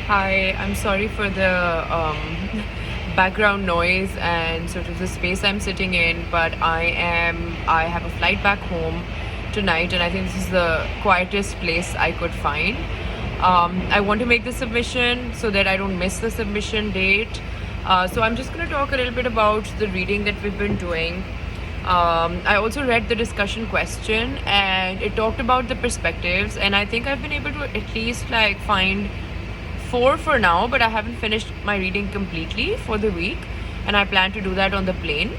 Hi, I'm sorry for the background noise and sort of the space I'm sitting in, but I have a flight back home tonight, and I think this is the quietest place I could find. I want to make the submission so that I don't miss the submission date. So I'm just going to talk a little bit about the reading that we've been doing. I also read the discussion question, and it talked about the perspectives, and I think I've been able to at least like find four for now, but I haven't finished my reading completely for the week, and I plan to do that on the plane.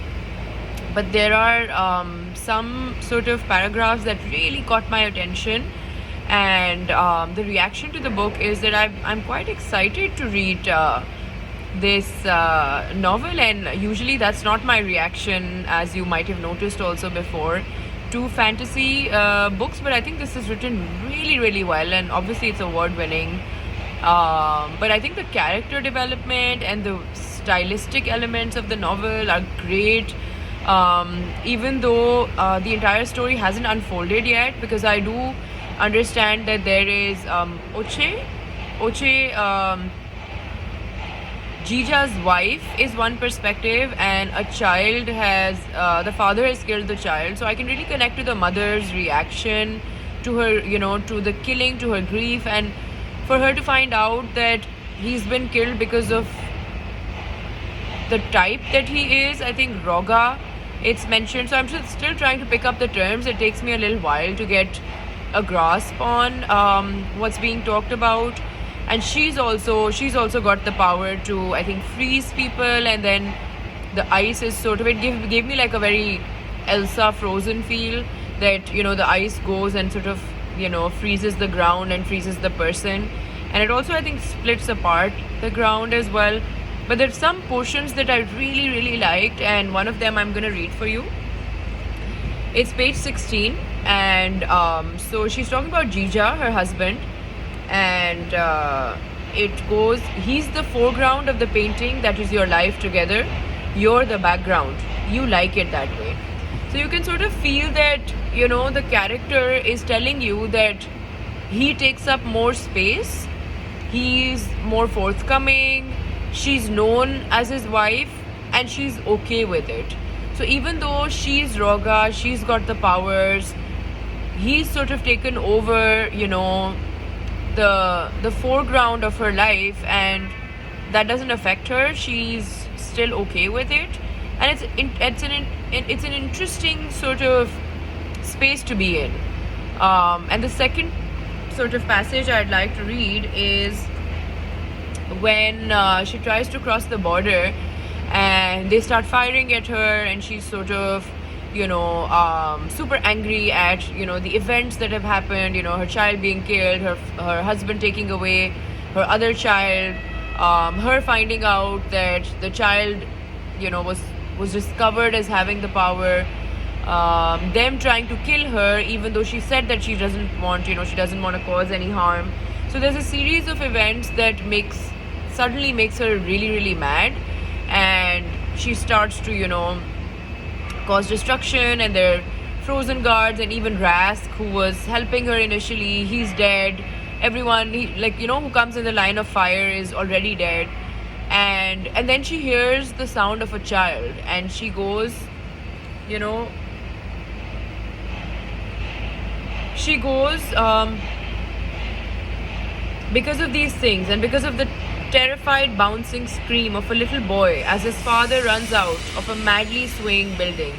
But there are some sort of paragraphs that really caught my attention, and the reaction to the book is that I'm quite excited to read this novel, and usually that's not my reaction, as you might have noticed also before, to fantasy books, but I think this is written really, really well, and obviously it's award winning. But I think the character development and the stylistic elements of the novel are great. Even though the entire story hasn't unfolded yet, because I do understand that there is Oche, Jija's wife is one perspective, and a child has the father has killed the child. So I can really connect to the mother's reaction to her, to the killing, to her grief, and for her to find out that he's been killed because of the type that he is. I think Roga, it's mentioned. So I'm still trying to pick up the terms. It takes me a little while to get a grasp on what's being talked about. And she's also got the power to, I think, freeze people, and then the ice is sort of, it gave me like a very Elsa Frozen feel, that the ice goes and sort of freezes the ground and freezes the person, and it also, I think, splits apart the ground as well. But there's some portions that I really, really liked, and one of them I'm going to read for you. It's page 16, and so she's talking about Jija, her husband, and it goes, he's the foreground of the painting, that is your life together, you're the background, you like it that way. So you can sort of feel that the character is telling you that he takes up more space, he's more forthcoming, she's known as his wife, and she's okay with it. So even though she's Roga, she's got the powers, he's sort of taken over the foreground of her life, and that doesn't affect her. She's still okay with it, and it's an interesting sort of space to be in. And the second sort of passage I'd like to read is when she tries to cross the border, and they start firing at her, and she's sort of super angry at the events that have happened, her child being killed, her husband taking away her other child, her finding out that the child was discovered as having the power, them trying to kill her even though she said that she doesn't want to cause any harm. So there's a series of events that suddenly makes her really, really mad, and she starts to cause destruction, and there are frozen guards, and even Rask, who was helping her initially, he's dead. Everyone who comes in the line of fire is already dead, and then she hears the sound of a child, and she goes because of these things, and because of the terrified bouncing scream of a little boy as his father runs out of a madly swaying building.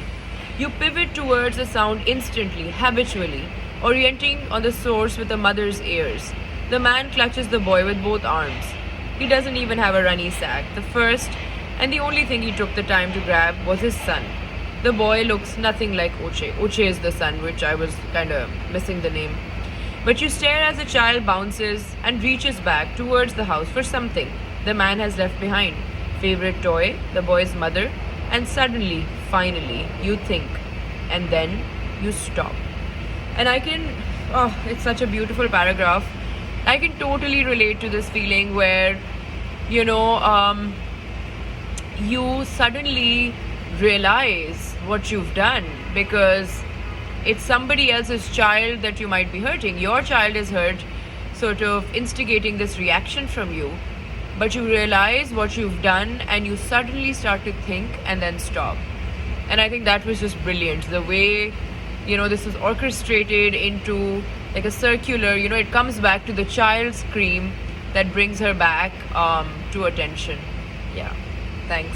You pivot towards the sound instantly, habitually, orienting on the source with a mother's ears. The man clutches the boy with both arms. He doesn't even have a runny sack. The first and the only thing he took the time to grab was his son. The boy looks nothing like Oche. Oche is the son, which I was kind of missing the name. But you stare as the child bounces and reaches back towards the house for something the man has left behind. Favorite toy, the boy's mother, and suddenly, finally, you think, and then you stop. And it's such a beautiful paragraph. I can totally relate to this feeling where, you suddenly realize what you've done, because it's somebody else's child that you might be hurting. Your child is hurt, sort of instigating this reaction from you, but you realize what you've done and you suddenly start to think and then stop. And I think that was just brilliant. The way, this is orchestrated into like a circular, it comes back to the child's scream that brings her back to attention. Yeah. Thanks.